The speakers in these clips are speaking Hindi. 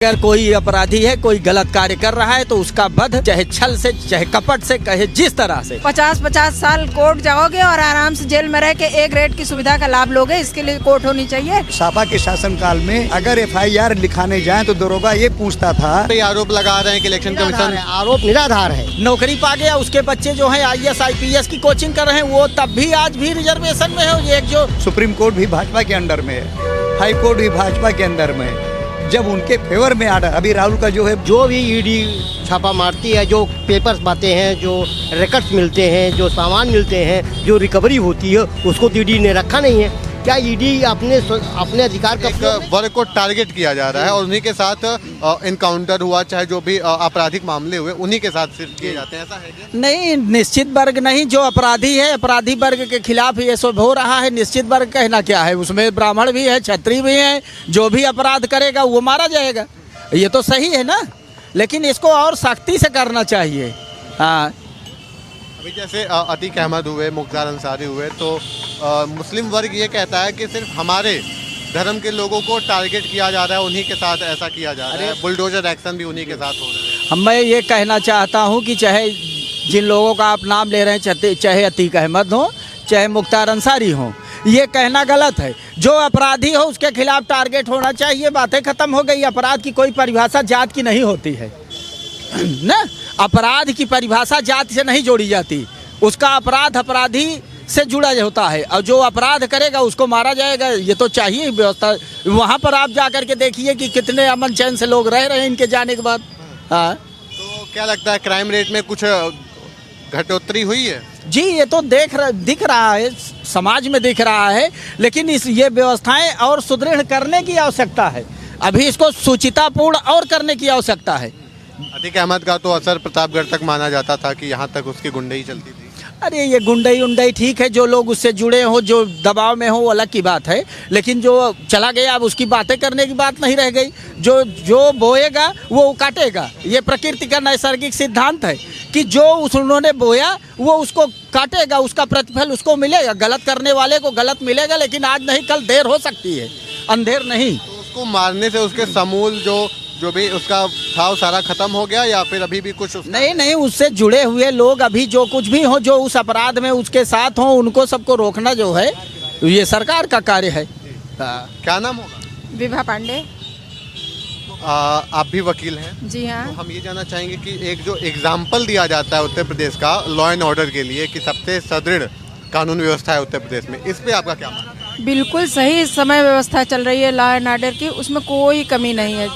अगर कोई अपराधी है, कोई गलत कार्य कर रहा है तो उसका वध चाहे छल से, चाहे कपट से, कहे जिस तरह से 50-50 साल कोर्ट जाओगे और आराम से जेल में रह के ए ग्रेड की सुविधा का लाभ लोगे। इसके लिए कोर्ट होनी चाहिए। सपा के शासनकाल में अगर FIR लिखाने जाए तो दरोगा ये पूछता था। ये आरोप लगा रहे हैं कि इलेक्शन कमीशन आरोप निराधार है। नौकरी पा गया, उसके बच्चे जो है IAS IPS की कोचिंग कर रहे हैं, वो तब भी आज भी रिजर्वेशन में है। एक जो सुप्रीम कोर्ट भी भाजपा के अंडर में है, हाई कोर्ट भी भाजपा के अंडर में है। जब उनके फेवर में आर्डर, अभी राहुल का जो है, जो भी ईडी छापा मारती है, जो पेपर्स पाते हैं, जो रिकॉर्ड्स मिलते हैं, जो सामान मिलते हैं, जो रिकवरी होती है, उसको तो ईडी ने रखा नहीं है। क्या ईडी अपने अधिकार का एक वर्ग को टारगेट किया जा रहा है और उन्हीं के साथ इनकाउंटर हुआ, चाहे जो भी आपराधिक मामले हुए उन्हीं के साथ सिर्फ किए जाते हैं, ऐसा है क्या? नहीं, निश्चित वर्ग नहीं, जो अपराधी है अपराधी वर्ग के खिलाफ ये सब हो रहा है। निश्चित वर्ग कहना क्या है, उसमें ब्राह्मण भी है, क्षत्रिय भी है। जो भी अपराध करेगा वो मारा जाएगा, ये तो सही है ना। लेकिन इसको और सख्ती से करना चाहिए। हाँ, अभी जैसे अतीक अहमद हुए, मुख्तार अंसारी हुए, तो मुस्लिम वर्ग ये कहता है कि सिर्फ हमारे धर्म के लोगों को टारगेट किया जा रहा है, उन्हीं के साथ ऐसा किया जा रहा है, बुलडोजर एक्शन भी उन्हीं के साथ हो रहे हैं। मैं ये कहना चाहता हूँ कि चाहे जिन लोगों का आप नाम ले रहे हैं, चाहे अतीक अहमद हो, चाहे मुख्तार अंसारी हो, ये कहना गलत है। जो अपराधी हो उसके खिलाफ टारगेट होना चाहिए, बातें खत्म हो गई। अपराध की कोई परिभाषा जात की नहीं होती है ना। अपराध की परिभाषा जात से नहीं जोड़ी जाती, उसका अपराध अपराधी से जुड़ा होता है और जो अपराध करेगा उसको मारा जाएगा। ये तो चाहिए व्यवस्था। वहाँ पर आप जा कर के देखिए कि कितने अमन चैन से लोग रह रहे हैं इनके जाने के बाद। हाँ, तो क्या लगता है क्राइम रेट में कुछ घटोतरी हुई है? जी, ये तो दिख रहा है, समाज में दिख रहा है। लेकिन ये व्यवस्थाएं और सुदृढ़ करने की आवश्यकता है। अभी इसको सुचितापूर्ण और करने की आवश्यकता है। अतीक अहमद का तो असर प्रतापगढ़ तक माना जाता था कि यहाँ तक उसकी गुंडई चलती थी। अरे ये गुंडई उंडई ठीक है, जो लोग उससे जुड़े हो, जो दबाव में हो, वो अलग की बात है। लेकिन जो चला गया अब उसकी बातें करने की बात नहीं रह गई। जो बोएगा वो काटेगा। ये प्रकृति का नैसर्गिक सिद्धांत है कि जो उन्होंने बोया वो उसको काटेगा, उसका प्रतिफल उसको मिलेगा। गलत करने वाले को गलत मिलेगा, लेकिन आज नहीं कल देर हो सकती है, अंधेर नहीं। तो उसको मारने से उसके समूल जो भी उसका था वो सारा खत्म हो गया या फिर अभी भी कुछ नहीं, उससे जुड़े हुए लोग अभी जो कुछ भी हो, जो उस अपराध में उसके साथ हो, उनको सबको रोकना जो है ये सरकार का कार्य है। क्या नाम होगा? विभा पांडे। आप भी वकील हैं? जी हाँ। तो हम ये जानना चाहेंगे कि एक जो एग्जाम्पल दिया जाता है उत्तर प्रदेश का लॉ एंड ऑर्डर के लिए कि सबसे सुदृढ़ कानून व्यवस्था है उत्तर प्रदेश में, इस पे आपका क्या मानना है? बिल्कुल सही समय व्यवस्था चल रही है लॉ एंड ऑर्डर की, उसमें कोई कमी नहीं है।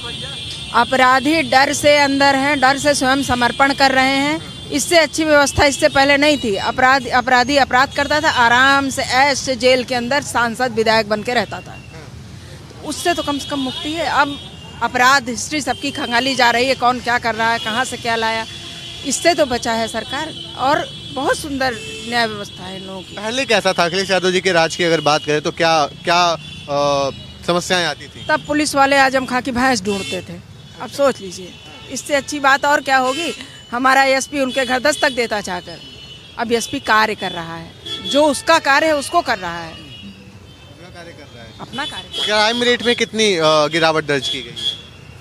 अपराधी डर से अंदर हैं, डर से स्वयं समर्पण कर रहे हैं। इससे अच्छी व्यवस्था इससे पहले नहीं थी। अपराधी अपराध करता था, आराम से ऐश से जेल के अंदर सांसद विधायक बन के रहता था। उससे तो कम से कम मुक्ति है। अब अपराध हिस्ट्री सबकी खंगाली जा रही है, कौन क्या कर रहा है, कहाँ से क्या लाया, इससे तो बचा है सरकार। और बहुत सुंदर न्याय व्यवस्था है इन लोगों की। पहले कैसा था? अखिलेश यादव जी के राज की अगर बात करें तो क्या समस्याएं आती थी? तब पुलिस वाले आजम खां की भैंस ढूंढते थे। अब सोच लीजिए, इससे अच्छी बात और क्या होगी। हमारा SP उनके घर दस्तक देता चाहकर, अब SP कार्य कर रहा है, जो उसका कार्य है उसको कर रहा है, अपना कार्य। क्राइम रेट में कितनी गिरावट दर्ज की गई?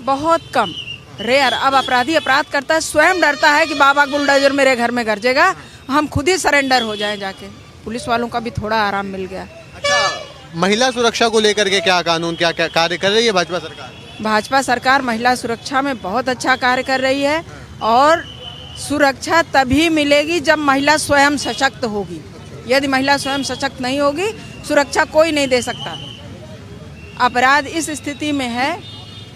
बहुत कम, रेयर। अब अपराधी अपराध करता है, स्वयं डरता है कि बाबा बुलडोजर मेरे घर में गरजेगा, हम खुद ही सरेंडर हो जाएं जाके। पुलिस वालों का भी थोड़ा आराम मिल गया। अच्छा, महिला सुरक्षा को लेकर के क्या कानून, क्या कार्य कर रही है भाजपा सरकार? भाजपा सरकार महिला सुरक्षा में बहुत अच्छा कार्य कर रही है। और सुरक्षा तभी मिलेगी जब महिला स्वयं सशक्त होगी। यदि महिला स्वयं सशक्त नहीं होगी, सुरक्षा कोई नहीं दे सकता। अपराध इस स्थिति में है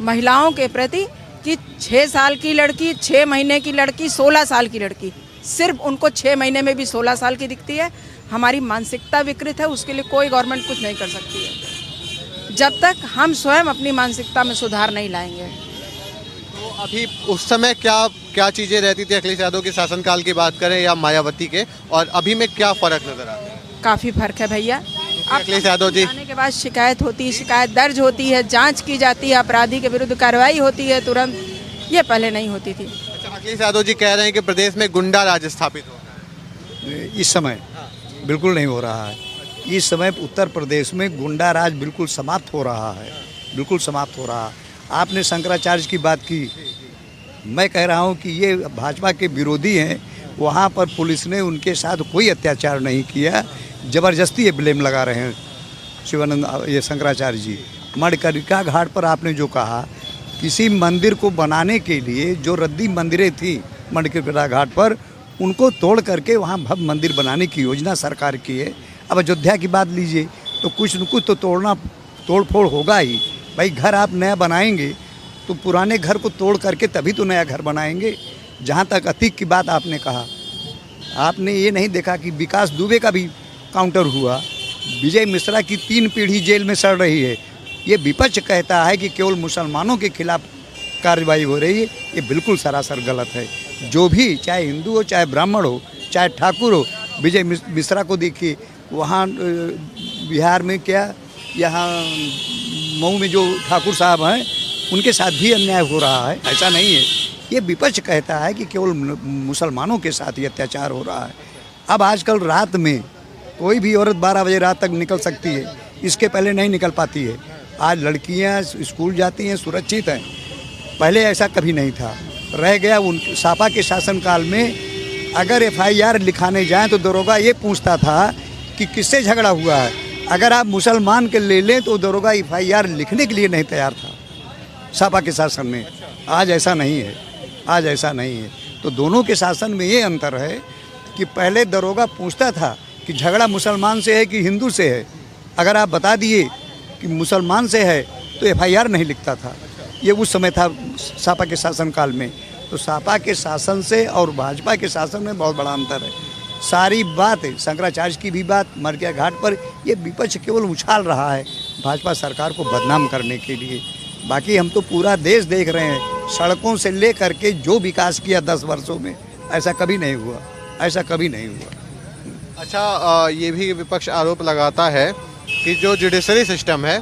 महिलाओं के प्रति कि 6 साल की लड़की, 6 महीने की लड़की, 16 साल की लड़की, सिर्फ उनको 6 महीने में भी 16 साल की दिखती है। हमारी मानसिकता विकृत है, उसके लिए कोई गवर्नमेंट कुछ नहीं कर सकती है जब तक हम स्वयं अपनी मानसिकता में सुधार नहीं लाएंगे। तो अभी उस समय क्या चीजें रहती थी? अखिलेश यादव के शासनकाल की बात करें या मायावती के, और अभी में क्या फर्क नजर आता है? काफ़ी फर्क है भैया। अखिलेश यादव जी आने के बाद शिकायत होती है, शिकायत दर्ज होती है, जांच की जाती है, अपराधी के विरुद्ध कार्रवाई होती है तुरंत। ये पहले नहीं होती थी। अच्छा, अखिलेश यादव जी कह रहे हैं कि प्रदेश में गुंडा राज स्थापित हो रहा है। इस समय बिल्कुल नहीं हो रहा है। इस समय उत्तर प्रदेश में गुंडा राज बिल्कुल समाप्त हो रहा है, बिल्कुल समाप्त हो रहा है। आपने शंकराचार्य की बात की, मैं कह रहा हूँ कि ये भाजपा के विरोधी हैं। वहाँ पर पुलिस ने उनके साथ कोई अत्याचार नहीं किया, ज़बरदस्ती ये ब्लेम लगा रहे हैं शिवानंद ये शंकराचार्य जी। मणिकर्णिका घाट पर आपने जो कहा, किसी मंदिर को बनाने के लिए जो रद्दी मंदिरें थी मणिकर्णिका घाट पर, उनको तोड़ करके वहाँ भव्य मंदिर बनाने की योजना सरकार की है। अब अयोध्या की बात लीजिए तो कुछ न कुछ तो तोड़ फोड़ होगा ही। भाई घर आप नया बनाएंगे तो पुराने घर को तोड़ करके तभी तो नया घर बनाएंगे। जहाँ तक अतीक की बात आपने कहा, आपने ये नहीं देखा कि विकास दुबे का भी काउंटर हुआ, विजय मिश्रा की 3 पीढ़ी जेल में सड़ रही है। ये विपक्ष कहता है कि केवल मुसलमानों के खिलाफ कार्रवाई हो रही है, ये बिल्कुल सरासर गलत है। जो भी, चाहे हिंदू हो, चाहे ब्राह्मण हो, चाहे ठाकुर हो, विजय मिश्रा को देखिए, वहाँ बिहार में क्या, यहाँ मऊ में जो ठाकुर साहब हैं उनके साथ भी अन्याय हो रहा है। ऐसा नहीं है, ये विपक्ष कहता है कि केवल मुसलमानों के साथ ही अत्याचार हो रहा है। अब आजकल रात में कोई भी औरत 12 बजे रात तक निकल सकती है, इसके पहले नहीं निकल पाती है। आज लड़कियां स्कूल जाती हैं, सुरक्षित हैं, पहले ऐसा कभी नहीं था। रह गया उन सापा के शासनकाल में अगर FIR लिखाने जाएं तो दरोगा ये पूछता था कि किससे झगड़ा हुआ है। अगर आप मुसलमान के ले लें तो दरोगा FIR लिखने के लिए नहीं तैयार था सापा के शासन में। आज ऐसा नहीं है, आज ऐसा नहीं है। तो दोनों के शासन में ये अंतर है कि पहले दरोगा पूछता था कि झगड़ा मुसलमान से है कि हिंदू से है। अगर आप बता दिए कि मुसलमान से है तो FIR नहीं लिखता था। ये उस समय था सापा के शासनकाल में। तो सापा के शासन से और भाजपा के शासन में बहुत बड़ा अंतर है। सारी बात शंकराचार्य की भी बात मरकिया घाट पर, ये विपक्ष केवल उछाल रहा है भाजपा सरकार को बदनाम करने के लिए। बाकी हम तो पूरा देश देख रहे हैं, सड़कों से ले करके जो विकास किया 10 वर्षों में, ऐसा कभी नहीं हुआ, ऐसा कभी नहीं हुआ। अच्छा, ये भी विपक्ष आरोप लगाता है कि जो जुडिशरी सिस्टम है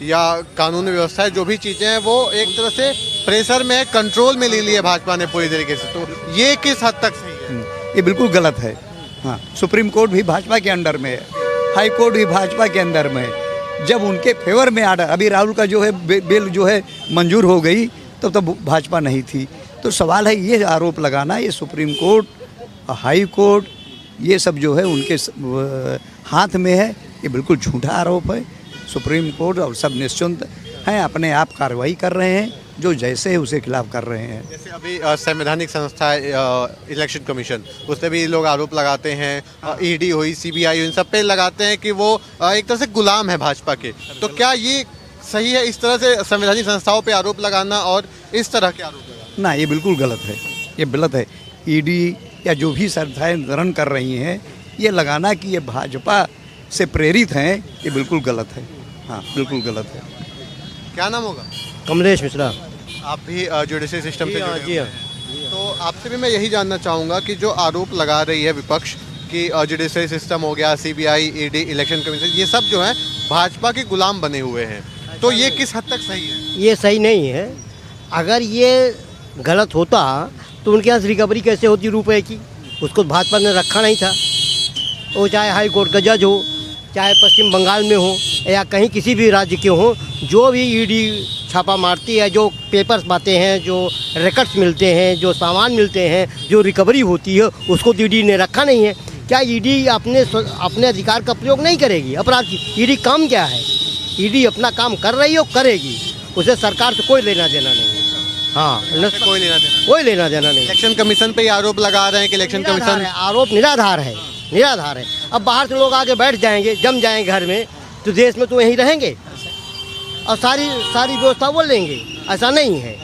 या कानून व्यवस्था है, जो भी चीज़ें हैं वो एक तरह से प्रेशर में, कंट्रोल में ले ली है भाजपा ने पूरी तरीके से। तो ये किस हद तक सही है? ये बिल्कुल गलत है। हाँ, सुप्रीम कोर्ट भी भाजपा के अंडर में है, हाई कोर्ट भी भाजपा के अंडर में है। जब उनके फेवर में आर्डर, अभी राहुल का जो है बिल जो है मंजूर हो गई, तब भाजपा नहीं थी। तो सवाल है ये आरोप लगाना, ये सुप्रीम कोर्ट, हाई कोर्ट, ये सब जो है उनके हाथ में है, ये बिल्कुल झूठा आरोप है। सुप्रीम कोर्ट और सब निश्चिंत हैं, अपने आप कार्रवाई कर रहे हैं, जो जैसे है उसे खिलाफ कर रहे हैं। जैसे अभी संवैधानिक संस्था इलेक्शन कमीशन, उस पर भी लोग आरोप लगाते हैं, ED हुई, CBI हुई, इन सब पे लगाते हैं कि वो एक तरह से गुलाम है भाजपा के। तो क्या ये सही है इस तरह से संवैधानिक संस्थाओं पे आरोप लगाना और इस तरह के आरोप लगाना? ना, ये बिल्कुल गलत है, ये गलत है। ED या जो भी संस्थाएं रन कर रही हैं, ये लगाना कि ये भाजपा से प्रेरित हैं, ये बिल्कुल गलत है। हाँ, बिल्कुल गलत है। क्या नाम होगा? कमलेश मिश्रा। आप भी जुडिशरी सिस्टम से जी हाँ, जुड़े जी हुए हाँ। हैं। तो आपसे भी मैं यही जानना चाहूँगा कि जो आरोप लगा रही है विपक्ष कि जुडिशरी सिस्टम हो गया, CBI, ED, इलेक्शन कमीशन, ये सब जो है भाजपा के गुलाम बने हुए हैं, तो ये किस हद तक सही है? ये सही नहीं है। अगर ये गलत होता तो उनके यहाँ रिकवरी कैसे होती रुपए की? उसको भाजपा ने रखा नहीं था। वो चाहे हाई कोर्ट का जज हो, चाहे पश्चिम बंगाल में हो या कहीं किसी भी राज्य के हो, जो भी ED छापा मारती है, जो पेपर्स पाते हैं, जो रिकॉर्ड्स मिलते हैं, जो सामान मिलते हैं, जो रिकवरी होती है, उसको तो ED ने रखा नहीं है। क्या ED अपने अधिकार का प्रयोग नहीं करेगी? अपराध की ED काम क्या है? ED अपना काम कर रही है, करेगी, उसे सरकार से कोई लेना देना नहीं है। हाँ, कोई लेना देना नहीं। इलेक्शन कमीशन पे ही आरोप लगा रहे हैं कि इलेक्शन कमीशन आरोप निराधार है, निराधार है। अब बाहर से लोग आके बैठ जाएंगे, जम जाएंगे घर में, तो देश में तो यहीं रहेंगे और सारी व्यवस्था वो लेंगे। ऐसा नहीं है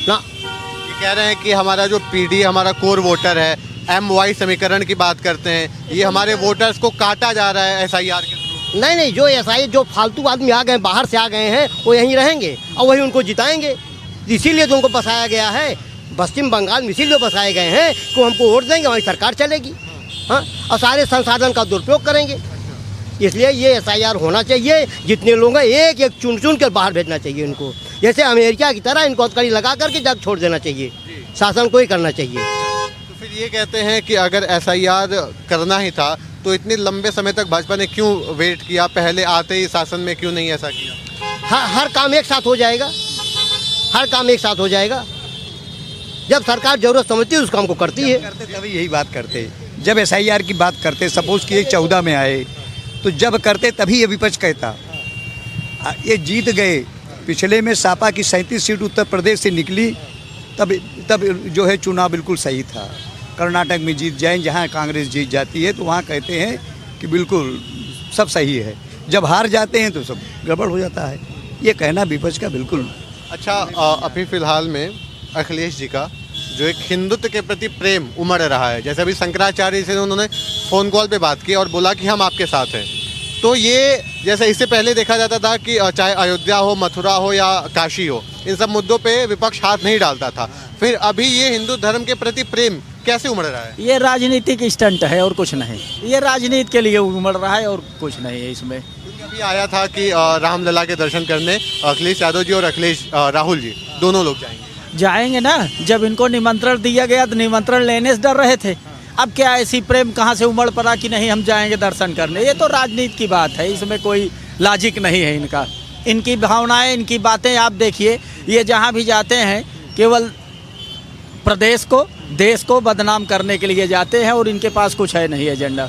ना। ये कह रहे हैं कि हमारा जो PD, हमारा कोर वोटर है, MY समीकरण की बात करते हैं, ये हमारे वोटर्स को काटा जा रहा है SIR के थ्रू। नहीं, जो SI जो फालतू आदमी आ गए, बाहर से आ गए हैं, वो यहीं रहेंगे और वही उनको जिताएंगे। इसीलिए तो उनको बसाया गया है, पश्चिम बंगाल में इसीलिए बसाए गए हैं कि हमको वोट देंगे, वहीं सरकार चलेगी। हाँ, और सारे संसाधन का दुरुपयोग करेंगे। इसलिए ये SIR होना चाहिए। जितने लोग हैं एक एक चुन कर बाहर भेजना चाहिए इनको, जैसे अमेरिका की तरह इनको हथकड़ी लगा करके जग छोड़ देना चाहिए। शासन को ही करना चाहिए। तो फिर ये कहते हैं कि अगर SIR करना ही था तो इतने लंबे समय तक भाजपा ने क्यों वेट किया? पहले आते ही शासन में क्यों नहीं ऐसा किया? हर काम एक साथ हो जाएगा, हर काम एक साथ हो जाएगा। जब सरकार जरूरत समझती है उस काम को करती है। करते तभी यही बात करते, जब SIR की बात करते, सपोज कि ये 14 में आए तो जब करते तभी ये विपक्ष कहता। ये जीत गए, पिछले में सपा की 37 सीट उत्तर प्रदेश से निकली, तब जो है चुनाव बिल्कुल सही था। कर्नाटक में जीत जाएं, जहाँ कांग्रेस जीत जाती है तो वहाँ कहते हैं कि बिल्कुल सब सही है, जब हार जाते हैं तो सब गड़बड़ हो जाता है। ये कहना विपक्ष का बिल्कुल। अच्छा, अभी फिलहाल में अखिलेश जी का जो एक हिंदुत्व के प्रति प्रेम उमड़ रहा है, जैसे अभी शंकराचार्य से उन्होंने फ़ोन कॉल पे बात की और बोला कि हम आपके साथ हैं, तो ये जैसे इससे पहले देखा जाता था कि चाहे अयोध्या हो, मथुरा हो या काशी हो, इन सब मुद्दों पे विपक्ष हाथ नहीं डालता था, फिर अभी ये हिंदू धर्म के प्रति प्रेम कैसे उमड़ रहा है? ये राजनीतिक स्टंट है और कुछ नहीं, ये राजनीति के लिए उमड़ रहा है और कुछ नहीं है इसमें। क्योंकि अभी आया था कि रामलला के दर्शन करने अखिलेश यादव जी और राहुल जी दोनों लोग जाएंगे ना। जब इनको निमंत्रण दिया गया तो निमंत्रण लेने से डर रहे थे, अब क्या ऐसी प्रेम कहाँ से उमड़ पड़ा कि नहीं हम जाएंगे दर्शन करने। ये तो राजनीति की बात है, इसमें कोई लॉजिक नहीं है इनका। इनकी भावनाएं, इनकी बातें आप देखिए, ये जहाँ भी जाते हैं केवल प्रदेश को, देश को बदनाम करने के लिए जाते हैं और इनके पास कुछ है नहीं एजेंडा।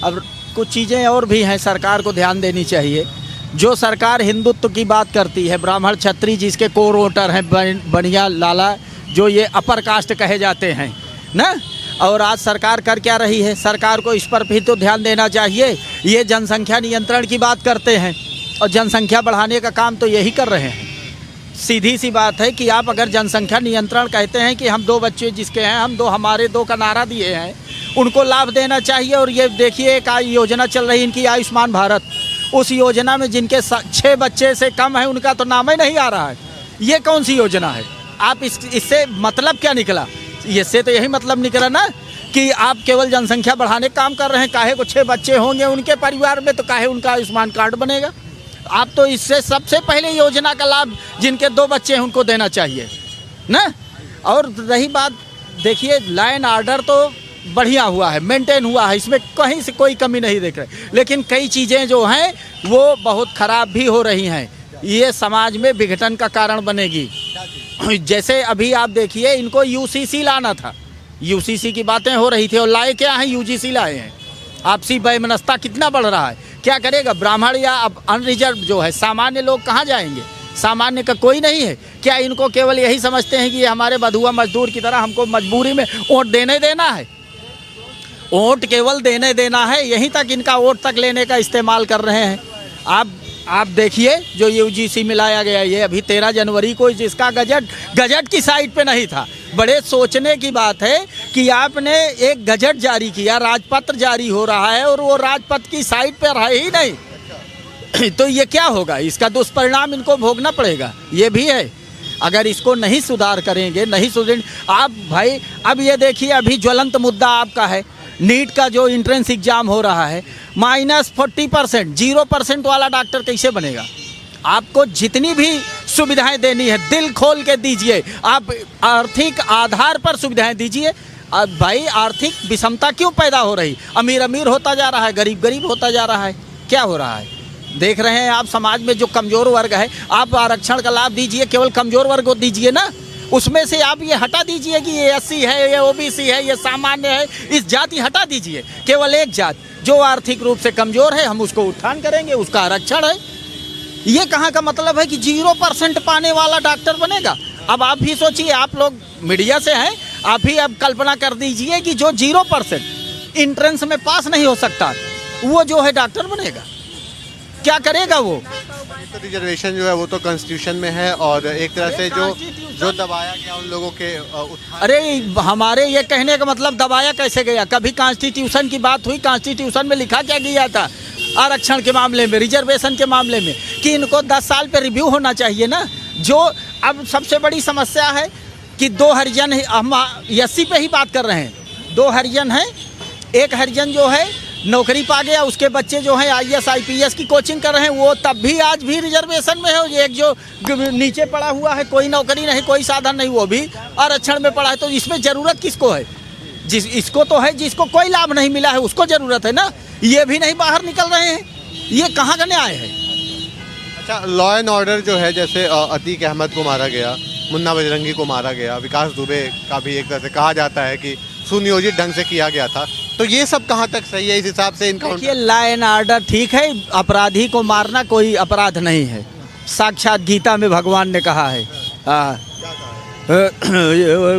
अब कुछ चीज़ें और भी हैं, सरकार को ध्यान देनी चाहिए। जो सरकार हिंदुत्व की बात करती है, ब्राह्मण क्षत्रिय जिसके कोर वोटर हैं, बनिया लाला जो ये अपर कास्ट कहे जाते हैं ना, और आज सरकार कर क्या रही है? सरकार को इस पर भी तो ध्यान देना चाहिए। ये जनसंख्या नियंत्रण की बात करते हैं और जनसंख्या बढ़ाने का काम तो यही कर रहे हैं। सीधी सी बात है कि आप अगर जनसंख्या नियंत्रण कहते हैं कि हम 2 बच्चे जिसके हैं, हम 2 हमारे 2 का नारा दिए हैं, उनको लाभ देना चाहिए। और ये देखिए एक योजना चल रही इनकी आयुष्मान भारत, उस योजना में जिनके 6 बच्चे से कम है उनका तो नाम ही नहीं आ रहा है। ये कौन सी योजना है? आप इससे मतलब क्या निकला? इससे तो यही मतलब निकला ना कि आप केवल जनसंख्या बढ़ाने का काम कर रहे हैं। काहे को 6 बच्चे होंगे उनके परिवार में तो काहे उनका आयुष्मान कार्ड बनेगा? आप तो इससे सबसे पहले योजना का लाभ जिनके 2 बच्चे हैं उनको देना चाहिए ना। और रही बात, देखिए लाइन ऑर्डर तो बढ़िया हुआ है, मेंटेन हुआ है, इसमें कहीं से कोई कमी नहीं देख रहे, लेकिन कई चीज़ें जो हैं वो बहुत ख़राब भी हो रही हैं। ये समाज में विघटन का कारण बनेगी। जैसे अभी आप देखिए, इनको UCC लाना था, UCC की बातें हो रही थी और लाए क्या हैं? UGC लाए हैं। आपसी वैमनस्यता कितना बढ़ रहा है, क्या करेगा ब्राह्मण या अब अनरिजर्व जो है, सामान्य लोग कहाँ जाएंगे? सामान्य का कोई नहीं है क्या? इनको केवल यही समझते हैं कि ये हमारे बधुआ मजदूर की तरह हमको मजबूरी में वोट देने देना है, वोट केवल देने देना है, यहीं तक इनका वोट तक लेने का इस्तेमाल कर रहे हैं। आप देखिए जो UGC में लाया गया, ये अभी 13 जनवरी को जिसका गजट की साइट पे नहीं था। बड़े सोचने की बात है कि आपने एक गजट जारी किया, राजपत्र जारी हो रहा है और वो राजपत्र की साइट पर है ही नहीं। तो ये क्या होगा? इसका दुष्परिणाम इनको भोगना पड़ेगा। ये भी है, अगर इसको नहीं सुधार करेंगे, नहीं सुधरेंगे आप भाई। अब ये देखिए, अभी ज्वलंत मुद्दा आपका है नीट का जो एंट्रेंस एग्जाम हो रहा है, -40%, 0% वाला डॉक्टर कैसे बनेगा? आपको जितनी भी सुविधाएं देनी है दिल खोल के दीजिए, आप आर्थिक आधार पर सुविधाएं दीजिए। अब भाई आर्थिक विषमता क्यों पैदा हो रही? अमीर अमीर होता जा रहा है, गरीब गरीब होता जा रहा है। क्या हो रहा है? देख रहे हैं आप, समाज में जो कमज़ोर वर्ग है, आप आरक्षण का लाभ दीजिए, केवल कमज़ोर वर्ग को दीजिए ना, उसमें से आप ये हटा दीजिए कि ये SC है, ये OBC है, ये सामान्य है, इस जाति हटा दीजिए। केवल एक जात जो आर्थिक रूप से कमज़ोर है, हम उसको उत्थान करेंगे, उसका आरक्षण है। ये कहाँ का मतलब है कि 0% पाने वाला डॉक्टर बनेगा? अब आप भी सोचिए, आप लोग मीडिया से हैं, आप ही अब कल्पना कर दीजिए कि जो 0% इंट्रेंस में पास नहीं हो सकता, वो जो है डॉक्टर बनेगा, क्या करेगा वो? तो रिजर्वेशन जो है वो तो कॉन्स्टिट्यूशन में है और एक तरह से जो दबाया गया उन लोगों के अरे हमारे ये कहने का मतलब दबाया कैसे गया? कभी कॉन्स्टिट्यूशन की बात हुई? कॉन्स्टिट्यूशन में लिखा क्या गया था आरक्षण के मामले में, रिजर्वेशन के मामले में, कि इनको 10 साल पे रिव्यू होना चाहिए ना। जो अब सबसे बड़ी समस्या है कि 2 हरिजन, हम SC पे ही बात कर रहे हैं, 2 हरिजन हैं, एक हरिजन जो है नौकरी पा गया, उसके बच्चे जो हैं IAS IPS की कोचिंग कर रहे हैं, वो तब भी आज भी रिजर्वेशन में है। एक जो नीचे पड़ा हुआ है, कोई नौकरी नहीं, कोई साधन नहीं, वो भी आरक्षण में पड़ा है। तो इसमें ज़रूरत किसको है? इसको तो है जिसको कोई लाभ नहीं मिला है, उसको ज़रूरत है ना। ये भी नहीं बाहर निकल रहे हैं, ये कहाँ का न्याय है? अच्छा, लॉ एंड ऑर्डर जो है, जैसे अतीक अहमद को मारा गया, मुन्ना बजरंगी को मारा गया, विकास दुबे का भी एक तरह से कहा जाता है कि सुनियोजित ढंग से किया गया था, तो ये सब कहाँ तक सही है? इस हिसाब से देखिए, इनकाउंटर लॉ एंड ऑर्डर ठीक है, अपराधी को मारना कोई अपराध नहीं है। साक्षात गीता में भगवान ने कहा है,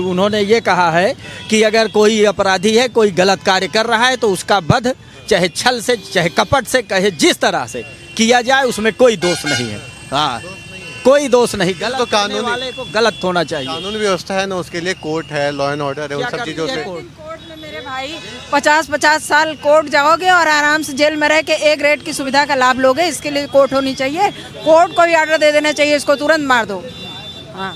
उन्होंने ये कहा है कि अगर कोई अपराधी है, कोई गलत कार्य कर रहा है, तो उसका वध चाहे छल से, चाहे कपट से, कहे जिस तरह से किया जाए, उसमें कोई दोष नहीं है। हाँ, कोई दोष नहीं। गलत तो करने कानूनी- वाले को गलत होना चाहिए। कानून व्यवस्था है ना, उसके लिए कोर्ट है, लॉ एंड ऑर्डर है, उन क्या सब करती चीज़ों है से कोर्ट? कोर्ट में मेरे भाई 50-50 साल कोर्ट जाओगे और आराम से जेल में रह के एक रेट की सुविधा का लाभ लोगे। इसके लिए कोर्ट होनी चाहिए। कोर्ट को भी ऑर्डर दे देना चाहिए, इसको तुरंत मार दो। हाँ,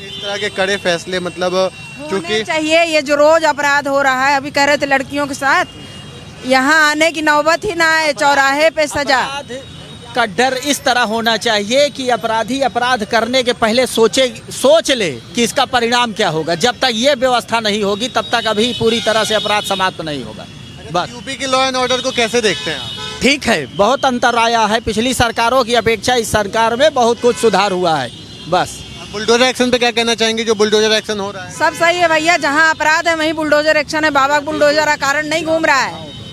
इस तरह के कड़े फैसले, मतलब होने चूंकि चाहिए। ये जो रोज अपराध हो रहा है, अभी कह रहे थे लड़कियों के साथ, यहाँ आने की नौबत ही ना आए, चौराहे पे सजा। अपराध का डर इस तरह होना चाहिए कि अपराधी अपराध करने के पहले सोच ले कि इसका परिणाम क्या होगा। जब तक ये व्यवस्था नहीं होगी, तब तक अभी पूरी तरह से अपराध समाप्त नहीं होगा। बस यूपी के लॉ एंड ऑर्डर को कैसे देखते हैं आप? ठीक है, बहुत अंतर आया है। पिछली सरकारों की अपेक्षा इस सरकार में बहुत कुछ सुधार हुआ है। बस बुलडोजर एक्शन पे क्या कहना चाहेंगे, जो बुलडोजर एक्शन हो रहा है? सब सही है भैया, जहाँ अपराध है वहीं बुलडोजर एक्शन है। बाबा बुलडोजर का कारण नहीं घूम रहा है।